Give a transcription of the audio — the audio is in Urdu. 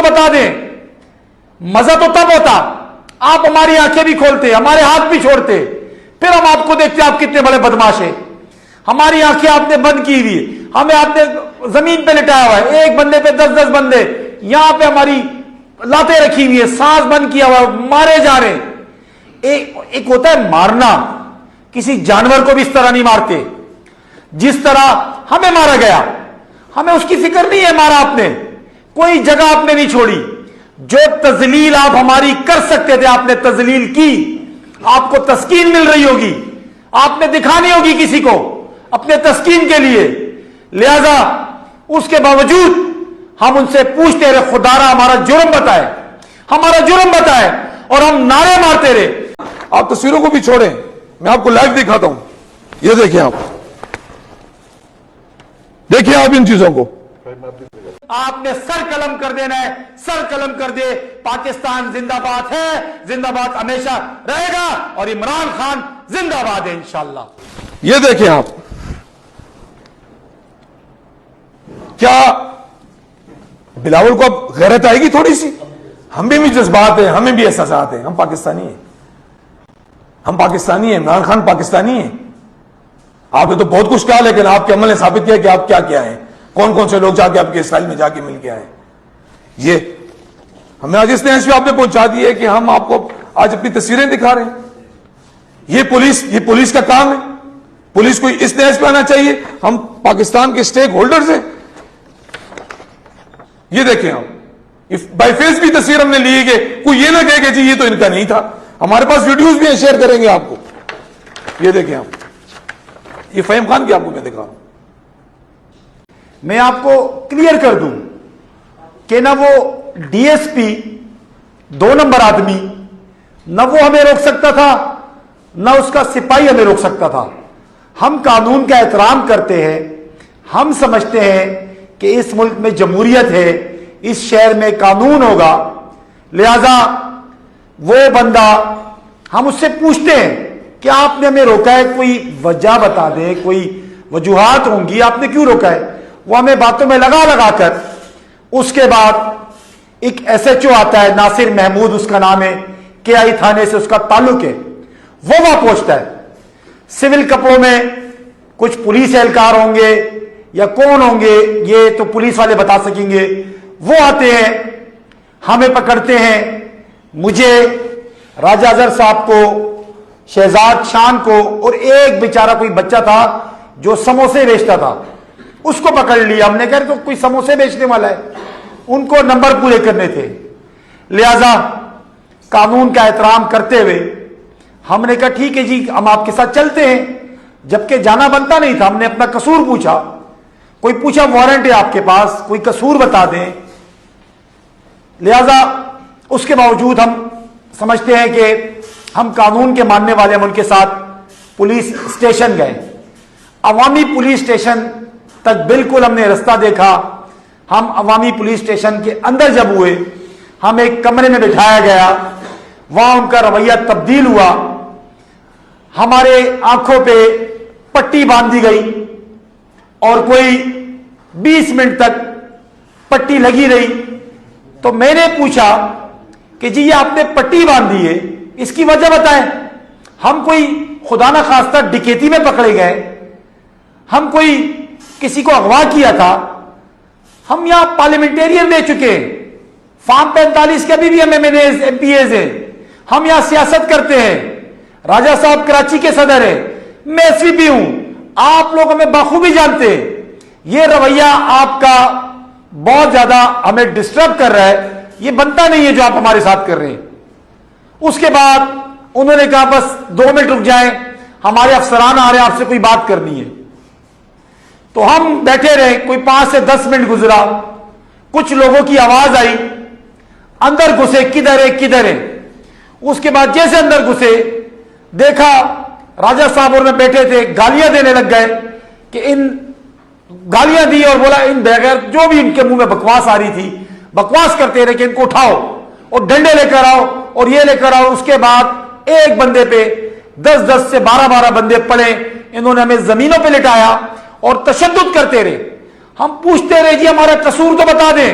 بتا دیں. مزہ تو تب ہوتا آپ ہماری آنکھیں بھی کھولتے, ہمارے ہاتھ بھی چھوڑتے, پھر ہم آپ کو دیکھتے آپ کتنے بڑے بدماش ہیں. ہماری آنکھیں آپ نے بند کی ہوئی, ہمیں آپ نے زمین پہ لٹایا ہوا ہے, ایک بندے پہ 10 بندے, یہاں پہ ہماری لاتیں رکھی ہوئی ہے, سانس بند کیا ہوا, مارے جا رہے ہیں. ایک ہوتا ہے مارنا, کسی جانور کو بھی اس طرح نہیں مارتے جس طرح ہمیں مارا گیا. ہمیں اس کی فکر نہیں ہے, مارا آپ نے, کوئی جگہ آپ نے نہیں چھوڑی. جو تذلیل آپ ہماری کر سکتے تھے آپ نے تذلیل کی. آپ کو تسکین مل رہی ہوگی, آپ نے دکھانی ہوگی کسی کو اپنے تسکین کے لیے. لہذا اس کے باوجود ہم ان سے پوچھتے رہے خدارا ہمارا جرم بتائے, ہمارا جرم بتائے, اور ہم نعرے مارتے رہے. آپ تصویروں کو بھی چھوڑیں, میں آپ کو لائیو دکھاتا ہوں. یہ دیکھیں, آپ دیکھیں آپ ان چیزوں کو. آپ نے سر قلم کر دینا ہے, سر قلم کر دے. پاکستان زندہ باد ہے, زندہ باد ہمیشہ رہے گا, اور عمران خان زندہ باد ہے انشاءاللہ. یہ دیکھیں آپ, کیا بلاول کو اب غیرت آئے گی تھوڑی سی؟ ہمیں بھی جذبات ہیں, ہمیں بھی احساسات ہیں, ہم پاکستانی ہیں, ہم پاکستانی ہیں. عمران خان پاکستانی ہیں. آپ نے تو بہت کچھ کہا, لیکن آپ کے عمل نے ثابت کیا کہ آپ کیا کیا ہیں. کون کون سے لوگ جا کے آپ کے اسرائیل میں جا کے مل کے آئے. یہ ہمیں آج اس طرح سے آپ نے پہنچا دی ہے کہ ہم آپ کو آج اپنی تصویریں دکھا رہے ہیں. یہ پولیس کا کام ہے. پولیس کو اس طرح سے آنا چاہیے. ہم پاکستان کے اسٹیک ہولڈرز ہیں. یہ دیکھیں آپ, بائی فیس بھی تصویر ہم نے لی ہے, کوئی یہ نہ کہے کہ جی یہ تو ان کا نہیں تھا. ہمارے پاس ویڈیوز بھی ہیں, شیئر کریں گے آپ کو. یہ دیکھیں آپ, یہ فہیم خان کی آپ کو میں دکھا رہا ہوں. میں آپ کو کلیئر کر دوں کہ نہ وہ ڈی ایس پی 2 نمبر آدمی, نہ وہ ہمیں روک سکتا تھا, نہ اس کا سپاہی ہمیں روک سکتا تھا. ہم قانون کا احترام کرتے ہیں. ہم سمجھتے ہیں کہ اس ملک میں جمہوریت ہے, اس شہر میں قانون ہوگا. لہذا وہ بندہ, ہم اس سے پوچھتے ہیں کہ آپ نے ہمیں روکا ہے, کوئی وجہ بتا دیں, کوئی وجوہات ہوں گی آپ نے کیوں روکا ہے. وہ ہمیں باتوں میں لگا کر, اس کے بعد ایک ایس ایچ او آتا ہے, ناصر محمود اس کا نام ہے, کے آئی تھانے سے اس کا تعلق ہے, وہ وہاں پہنچتا ہے. سول کپڑوں میں کچھ پولیس اہلکار ہوں گے یا کون ہوں گے, یہ تو پولیس والے بتا سکیں گے. وہ آتے ہیں, ہمیں پکڑتے ہیں, مجھے, راجہ اظہر صاحب کو, شہزاد شان کو, اور ایک بیچارہ کوئی بچہ تھا جو سموسے بیچتا تھا, اس کو پکڑ لیا. ہم نے کہا تو کوئی سموسے بیچنے والا ہے, ان کو نمبر پورے کرنے تھے. لہذا قانون کا احترام کرتے ہوئے ہم نے کہا ٹھیک ہے جی ہم آپ کے ساتھ چلتے ہیں, جبکہ جانا بنتا نہیں تھا. ہم نے اپنا قصور پوچھا, کوئی پوچھا وارنٹ ہے آپ کے پاس, کوئی قصور بتا دیں. لہذا اس کے باوجود ہم سمجھتے ہیں کہ ہم قانون کے ماننے والے, ہم ان کے ساتھ پولیس اسٹیشن گئے. عوامی پولیس اسٹیشن تک بالکل ہم نے رستہ دیکھا. ہم عوامی پولیس اسٹیشن کے اندر جب ہوئے, ہم ایک کمرے میں بٹھایا گیا, وہاں ان کا رویہ تبدیل ہوا. ہمارے آنکھوں پہ پٹی باندھ دی گئی اور کوئی 20 منٹ تک پٹی لگی رہی. تو میں نے پوچھا کہ جی یہ آپ نے پٹی باندھی ہے, اس کی وجہ بتائیں. ہم کوئی خدا نہ خواستہ ڈکیتی میں پکڑے گئے, ہم کوئی کسی کو اغوا کیا تھا, ہم یہاں پارلیمنٹیرین رہ چکے ہیں, فارم 45 کے ابھی بھی ہم ایم پی ایز ہیں, ہم یہاں سیاست کرتے ہیں. راجہ صاحب کراچی کے صدر ہیں, میں ایس پی ہوں, آپ لوگ ہمیں بخوبی جانتے ہیں. یہ رویہ آپ کا بہت زیادہ ہمیں ڈسٹرب کر رہا ہے, یہ بنتا نہیں ہے جو آپ ہمارے ساتھ کر رہے ہیں. اس کے بعد انہوں نے کہا بس 2 منٹ رک جائیں, ہمارے افسران آ رہے ہیں, آپ سے کوئی بات کرنی ہے. تو ہم بیٹھے رہے, کوئی 5 سے 10 منٹ گزرا, کچھ لوگوں کی آواز آئی, اندر گھسے, کدھر ہے کدھر ہے. اس کے بعد جیسے اندر گھسے دیکھا راجہ صاحب اور میں بیٹھے تھے, گالیاں دینے لگ گئے کہ ان گالیاں دی, اور بولا ان بغیر جو بھی ان کے منہ میں بکواس آ رہی تھی بکواس کرتے رہے کہ ان کو اٹھاؤ اور ڈنڈے لے کر آؤ اور یہ لے کر آؤ. اس کے بعد ایک بندے پہ 10 سے 12 بندے پڑے, انہوں نے ہمیں زمینوں پہ لٹایا اور تشدد کرتے رہے. ہم پوچھتے رہے جی ہمارا قصور تو بتا دیں,